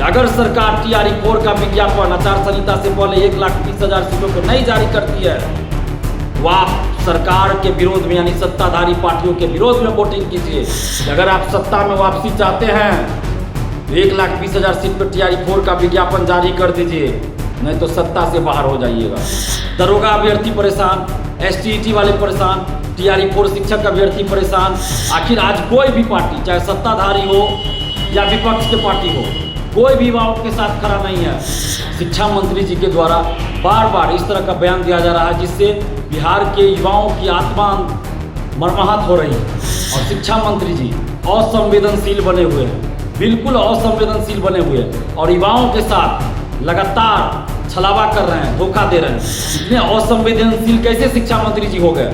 अगर सरकार टीआरई 4 का विज्ञापन आचार संहिता से पहले 1,20,000 सीटों को नहीं जारी करती है, वह सरकार के विरोध में यानी सत्ताधारी पार्टियों के विरोध में वोटिंग कीजिए। अगर आप सत्ता में वापसी चाहते हैं तो 1,20,000 सीट पर टीआरई 4 का विज्ञापन जारी कर दीजिए, नहीं तो सत्ता से बाहर हो जाइएगा। दरोगा अभ्यर्थी परेशान, एसटीईटी वाले परेशान, टीआरई 4 शिक्षक अभ्यर्थी परेशान। आखिर आज कोई भी पार्टी, चाहे सत्ताधारी हो या विपक्ष की पार्टी हो, कोई भी युवाओं के साथ खड़ा नहीं है। शिक्षा मंत्री जी के द्वारा बार बार इस तरह का बयान दिया जा रहा है जिससे बिहार के युवाओं की आत्मा मर्माहत हो रही है। और शिक्षा मंत्री जी असंवेदनशील बने हुए हैं, बिल्कुल असंवेदनशील बने हुए हैं और युवाओं के साथ लगातार छलावा कर रहे हैं, धोखा दे रहे हैं। इतने असंवेदनशील कैसे शिक्षा मंत्री जी हो गए?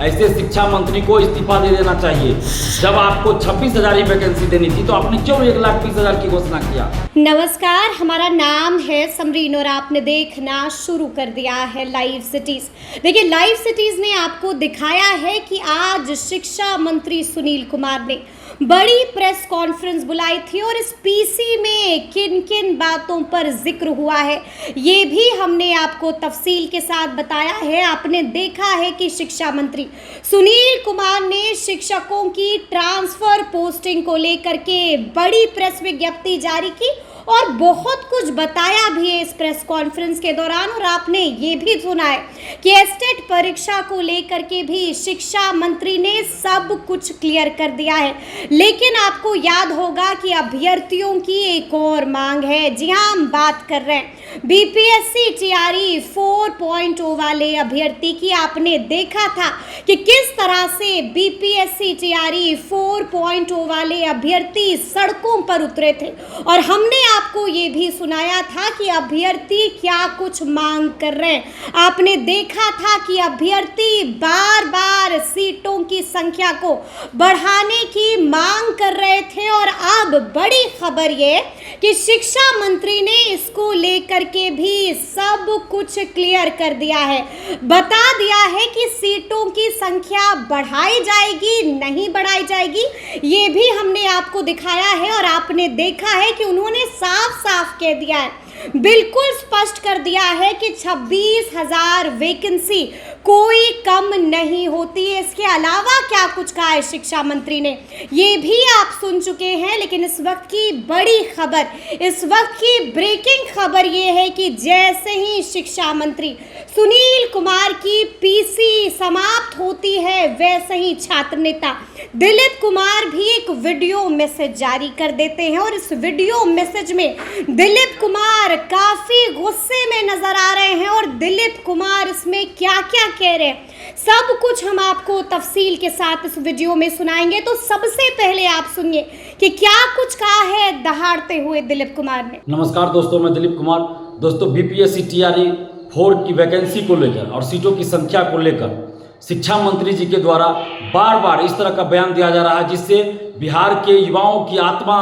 ऐसे शिक्षा मंत्री को इस्तीफा दे देना चाहिए। जब आपको 26,000 ही वैकेंसी देनी थी तो आपने क्यों 1,20,000 की घोषणा किया? नमस्कार, हमारा नाम है समरीन और आपने देखना शुरू कर दिया है लाइव सिटीज। देखिए, लाइव सिटीज ने आपको दिखाया है कि आज शिक्षा मंत्री सुनील कुमार ने बड़ी प्रेस कॉन्फ्रेंस बुलाई थी और इस पीसी में किन किन बातों पर जिक्र हुआ है ये भी हमने आपको तफसील के साथ बताया है। आपने देखा है कि शिक्षा मंत्री सुनील कुमार ने शिक्षकों की ट्रांसफर पोस्टिंग को लेकर के बड़ी प्रेस विज्ञप्ति जारी की और बहुत कुछ बताया भी है इस प्रेस कॉन्फ्रेंस के दौरान। और आपने ये भी सुना है कि एस्टेट परीक्षा को लेकर के भी शिक्षा मंत्री ने सब कुछ क्लियर कर दिया है। लेकिन आपको याद होगा कि अभ्यर्थियों की एक और मांग है। जी हाँ, हम बात कर रहे हैं बीपीएससी टीआरई 4.0 वाले अभ्यर्थी की। आपने देखा था कि किस तरह से बीपीएससी टीआरई 4.0 वाले अभ्यर्थी सड़कों पर उतरे थे और हमने आपको ये भी सुनाया था कि अभ्यर्थी क्या कुछ मांग कर रहे हैं। आपने देखा था कि अभ्यर्थी बार बार सीटों की संख्या को बढ़ाने की मांग कर रहे थे और अब बड़ी खबर ये कि शिक्षा मंत्री ने इसको लेकर के भी सब कुछ क्लियर कर दिया है, बता दिया है कि सीटों की संख्या बढ़ाई जाएगी नहीं बढ़ाई जाएगी, ये भी हमने आपको दिखाया है। और आपने देखा है कि उन्होंने साफ साफ कह दिया है, बिल्कुल स्पष्ट कर दिया है कि 26,000 वैकेंसी कोई कम नहीं होती है। इसके अलावा क्या कुछ कहा है शिक्षा मंत्री ने ये भी आप सुन चुके हैं। लेकिन इस वक्त की बड़ी खबर, इस वक्त की ब्रेकिंग खबर ये है कि जैसे ही शिक्षा मंत्री सुनील कुमार की पीसी समाप्त होती है वैसे ही छात्र नेता दिलीप कुमार भी एक वीडियो मैसेज जारी कर देते हैं। और इस वीडियो मैसेज में दिलीप कुमार काफी गुस्से में नजर आ रहे हैं और दिलीप कुमार इसमें क्या क्या कह रहे हैं सब कुछ हम आपको तफसील के साथ इस वीडियो में सुनाएंगे। तो सबसे पहले आप सुनिए कि क्या कुछ कहा है दहाड़ते हुए दिलीप कुमार ने। नमस्कार दोस्तों, मैं दिलीप कुमार। दोस्तों, बीपीएससी टीआरई 4 की वैकेंसी को लेकर और सीटों की संख्या को लेकर शिक्षा मंत्री जी के द्वारा बार बार इस तरह का बयान दिया जा रहा है जिससे बिहार के युवाओं की आत्मा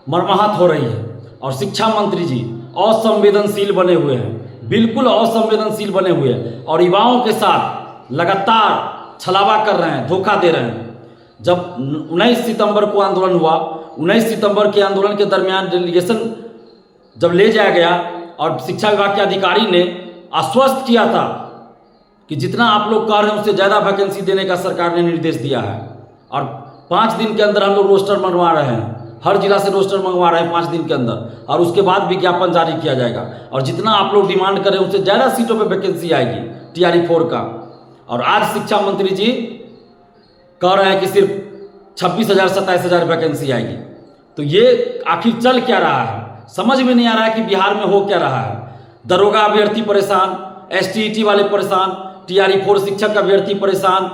मर्माहत हो रही है। और शिक्षा मंत्री जी असंवेदनशील बने हुए हैं, बिल्कुल असंवेदनशील बने हुए हैं और युवाओं के साथ लगातार छलावा कर रहे हैं, धोखा दे रहे हैं। जब 19 सितंबर को आंदोलन हुआ, 19 सितंबर के आंदोलन के दरमियान डेलीगेशन जब ले जाया गया और शिक्षा विभाग के अधिकारी ने आश्वस्त किया था कि जितना आप लोग कह रहे हैं उससे ज़्यादा वैकेंसी देने का सरकार ने निर्देश दिया है। और 5 दिन के अंदर हम लोग रोस्टर मंगवा रहे हैं, हर जिला से रोस्टर मंगवा रहे हैं 5 दिन के अंदर, और उसके बाद विज्ञापन जारी किया जाएगा। और जितना आप लोग डिमांड करें उससे ज़्यादा सीटों पर वैकेंसी आएगी टीआरई 4 का। और आज शिक्षा मंत्री जी कह रहे हैं कि सिर्फ 26,000 27,000 वैकेंसी आएगी। तो ये आखिर चल क्या रहा है, समझ में नहीं आ रहा है कि बिहार में हो क्या रहा है। दरोगा अभ्यर्थी परेशान, एसटीईटी वाले परेशान, टीआरई 4 शिक्षक अभ्यर्थी परेशान,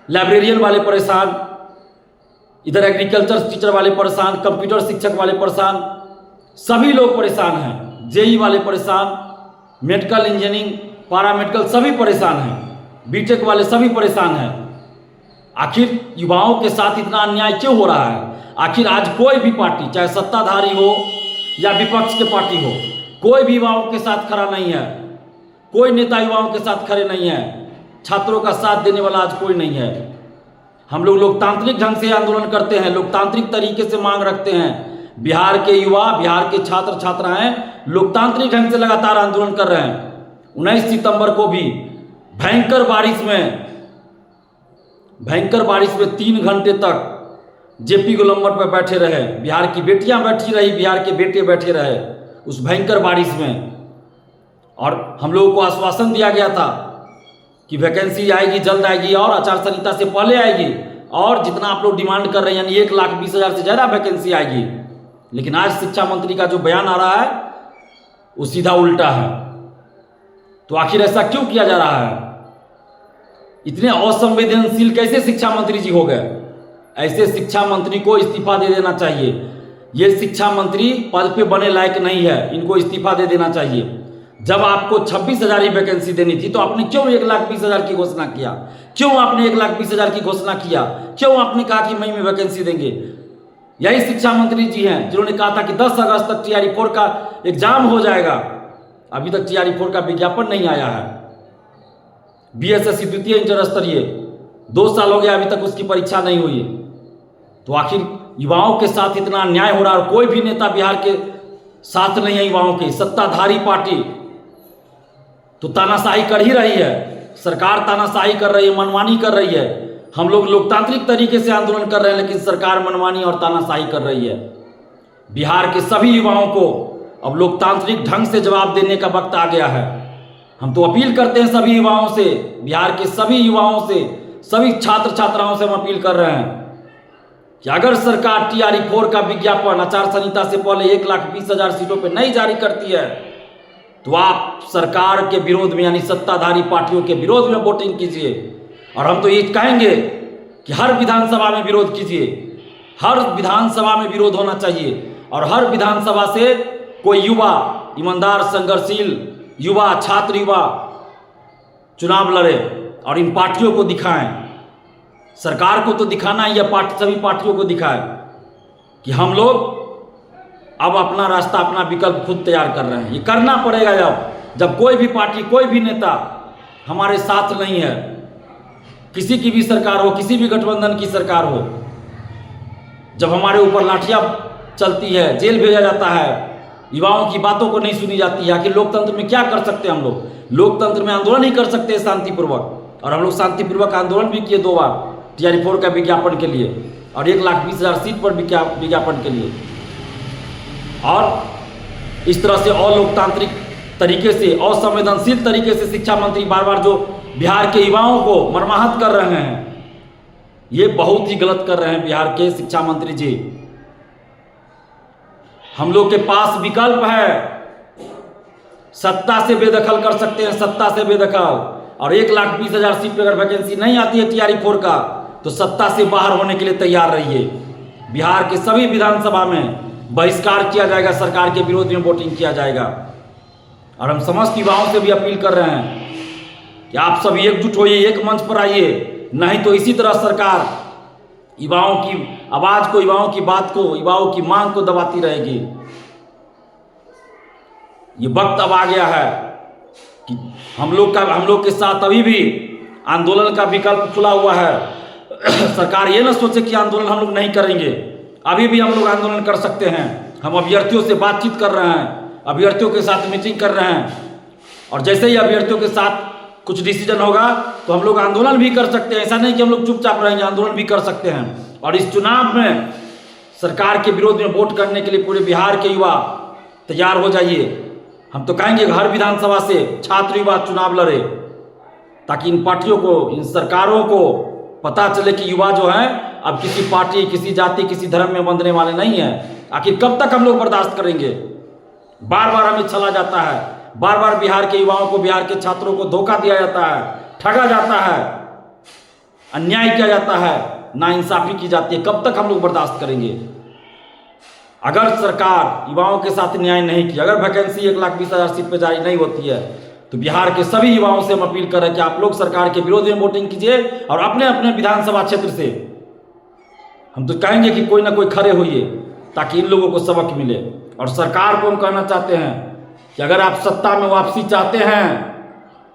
लाइब्रेरियन वाले परेशान, इधर एग्रीकल्चर टीचर वाले परेशान, कंप्यूटर शिक्षक वाले परेशान, सभी लोग परेशान हैं। जेई वाले परेशान, मेडिकल इंजीनियरिंग, पैरामेडिकल सभी परेशान हैं, बीटेक वाले सभी परेशान हैं। आखिर युवाओं के साथ इतना अन्याय क्यों हो रहा है? आखिर आज कोई भी पार्टी, चाहे सत्ताधारी हो या विपक्ष के पार्टी हो, कोई भी युवाओं के साथ खड़ा नहीं है। कोई नेता युवाओं के साथ खड़े नहीं है। छात्रों का साथ देने वाला आज कोई नहीं है। हम लोग लोकतांत्रिक ढंग से आंदोलन करते हैं, लोकतांत्रिक तरीके से मांग रखते हैं। बिहार के युवा, बिहार के छात्र छात्राएं लोकतांत्रिक ढंग से लगातार आंदोलन कर रहे हैं। 19 सितंबर को भी भयंकर बारिश में 3 घंटे तक जेपी गोलंबर पर बैठे रहे, बिहार की बेटियां बैठी रही, बिहार के बेटे बैठे रहे उस भयंकर बारिश में। और हम लोगों को आश्वासन दिया गया था कि वैकेंसी आएगी, जल्द आएगी और आचार संहिता से पहले आएगी, और जितना आप लोग डिमांड कर रहे हैं यानी 1,20,000 से ज़्यादा वैकेंसी आएगी। लेकिन आज शिक्षा मंत्री का जो बयान आ रहा है वो सीधा उल्टा है। तो आखिर ऐसा क्यों किया जा रहा है? इतने असंवेदनशील कैसे शिक्षा मंत्री जी हो गए? ऐसे शिक्षा मंत्री को इस्तीफा दे देना चाहिए। ये शिक्षा मंत्री पद पे बने लायक नहीं है, इनको इस्तीफा दे देना चाहिए। जब आपको 26,000 ही वैकेंसी देनी थी तो आपने क्यों 1,20,000 की घोषणा किया? क्यों आपने 1,20,000 की घोषणा किया? क्यों आपने कहा कि मई में वैकेंसी देंगे? यही शिक्षा मंत्री जी हैं जिन्होंने कहा था कि 10 अगस्त तक TRE-4 का एग्जाम हो जाएगा। अभी तक TRE-4 का विज्ञापन नहीं आया है। BSSC द्वितीय इंटर स्तरीय 2 साल हो गया, अभी तक उसकी परीक्षा नहीं हुई है। तो आखिर युवाओं के साथ इतना अन्याय हो रहा है और कोई भी नेता बिहार के साथ नहीं है युवाओं के। सत्ताधारी पार्टी तो तानाशाही कर ही रही है, सरकार तानाशाही कर रही है, मनमानी कर रही है। हम लोग लोकतांत्रिक तरीके से आंदोलन कर रहे हैं लेकिन सरकार मनमानी और तानाशाही कर रही है। बिहार के सभी युवाओं को अब लोकतांत्रिक ढंग से जवाब देने का वक्त आ गया है। हम तो अपील करते हैं सभी युवाओं से, बिहार के सभी युवाओं से, सभी छात्र छात्राओं से हम अपील कर रहे हैं कि अगर सरकार TRE-4 का विज्ञापन आचार संहिता से पहले 1,20,000 सीटों पर नहीं जारी करती है तो आप सरकार के विरोध में यानी सत्ताधारी पार्टियों के विरोध में वोटिंग कीजिए। और हम तो ये कहेंगे कि हर विधानसभा में विरोध कीजिए, हर विधानसभा में विरोध होना चाहिए और हर विधानसभा से कोई युवा, ईमानदार, संघर्षशील युवा, छात्र युवा चुनाव लड़े और इन पार्टियों को दिखाएं। सरकार को तो दिखाना ही है, सभी पार्टियों को दिखाएं कि हम लोग अब अपना रास्ता, अपना विकल्प खुद तैयार कर रहे हैं। ये करना पड़ेगा जब कोई भी पार्टी, कोई भी नेता हमारे साथ नहीं है, किसी की भी सरकार हो, किसी भी गठबंधन की सरकार हो, जब हमारे ऊपर लाठियां चलती है, जेल भेजा जाता है, युवाओं की बातों को नहीं सुनी जाती है। आखिर लोकतंत्र में क्या कर सकते हैं हम लोग? लोकतंत्र में आंदोलन ही कर सकते हैं शांतिपूर्वक, और हम लोग शांतिपूर्वक आंदोलन भी किए 2 बार TRE-4 का विज्ञापन के लिए और 1,20,000 सीट पर विज्ञापन के लिए। और इस तरह से अलोकतांत्रिक तरीके से, असंवेदनशील तरीके से शिक्षा मंत्री बार बार जो बिहार के युवाओं को मर्माहत कर रहे हैं, ये बहुत ही गलत कर रहे हैं बिहार के शिक्षा मंत्री जी। हम लोग के पास विकल्प है, सत्ता से बेदखल कर सकते हैं, सत्ता से बेदखल। और 1,20,000 सीट पर अगर वैकेंसी नहीं आती है TRE-4 का तो सत्ता से बाहर होने के लिए तैयार रहिए। बिहार के सभी विधानसभा में बहिष्कार किया जाएगा, सरकार के विरोध में वोटिंग किया जाएगा। और हम समस्त युवाओं से भी अपील कर रहे हैं कि आप सभी एकजुट होइए, एक मंच पर आइए, नहीं तो इसी तरह सरकार युवाओं की आवाज को, युवाओं की बात को, युवाओं की मांग को दबाती रहेगी। ये वक्त अब आ गया है कि हम लोग के साथ अभी भी आंदोलन का विकल्प खुला हुआ है। सरकार ये ना सोचे कि आंदोलन हम लोग नहीं करेंगे, अभी भी हम लोग आंदोलन कर सकते हैं। हम अभ्यर्थियों से बातचीत कर रहे हैं, अभ्यर्थियों के साथ मीटिंग कर रहे हैं, और जैसे ही अभ्यर्थियों के साथ कुछ डिसीजन होगा तो हम लोग आंदोलन भी कर सकते हैं। ऐसा नहीं कि हम लोग चुपचाप रहेंगे, आंदोलन भी कर सकते हैं। और इस चुनाव में सरकार के विरोध में वोट करने के लिए पूरे बिहार के युवा तैयार हो जाइए। हम तो कहेंगे हर विधानसभा से छात्र युवा चुनाव लड़े, ताकि इन पार्टियों को, इन सरकारों को पता चले कि युवा जो हैं अब किसी पार्टी, किसी जाति, किसी धर्म में बंधने वाले नहीं हैं। आखिर कब तक हम लोग बर्दाश्त करेंगे? बार बार हमें छला जाता है, बार बार बिहार के युवाओं को, बिहार के छात्रों को धोखा दिया जाता है, ठगा जाता है, अन्याय किया जाता है, नाइंसाफी की जाती है। कब तक हम लोग बर्दाश्त करेंगे? अगर सरकार युवाओं के साथ न्याय नहीं किया, अगर वैकेंसी 1,20,000 सीट पर जारी नहीं होती है तो बिहार के सभी युवाओं से हम अपील कर रहे हैं कि आप लोग सरकार के विरोध में वोटिंग कीजिए और अपने अपने विधानसभा क्षेत्र से हम तो कहेंगे कि कोई ना कोई खड़े होइए, ताकि इन लोगों को सबक मिले। और सरकार को हम कहना चाहते हैं कि अगर आप सत्ता में वापसी चाहते हैं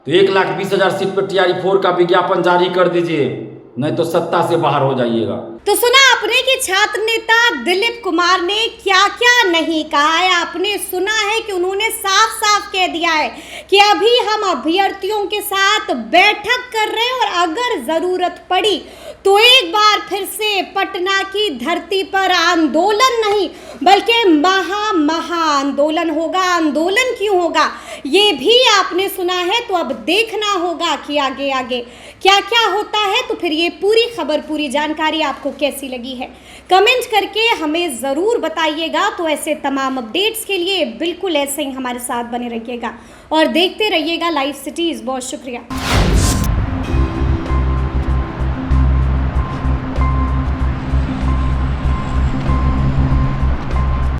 तो 1,20,000 सीट पर TRE-4 का विज्ञापन जारी कर दीजिए। नहीं तो सत्ता से बाहर हो जाइएगा। तो सुना आपने कि छात्र नेता दिलीप कुमार ने क्या क्या नहीं कहा है। आपने सुना है कि उन्होंने साफ साफ कह दिया है कि अभी हम अभ्यर्थियों के साथ बैठक कर रहे हैं और अगर जरूरत पड़ी तो एक बार फिर से पटना की धरती पर आंदोलन नहीं बल्कि महा आंदोलन होगा। आंदोलन क्यों होगा ये भी आपने सुना है। तो अब देखना होगा कि आगे आगे क्या क्या होता है। तो फिर ये पूरी खबर, पूरी जानकारी आपको कैसी लगी है कमेंट करके हमें ज़रूर बताइएगा। तो ऐसे तमाम अपडेट्स के लिए बिल्कुल ऐसे ही हमारे साथ बने रहिएगा और देखते रहिएगा लाइव सिटीज़। बहुत शुक्रिया।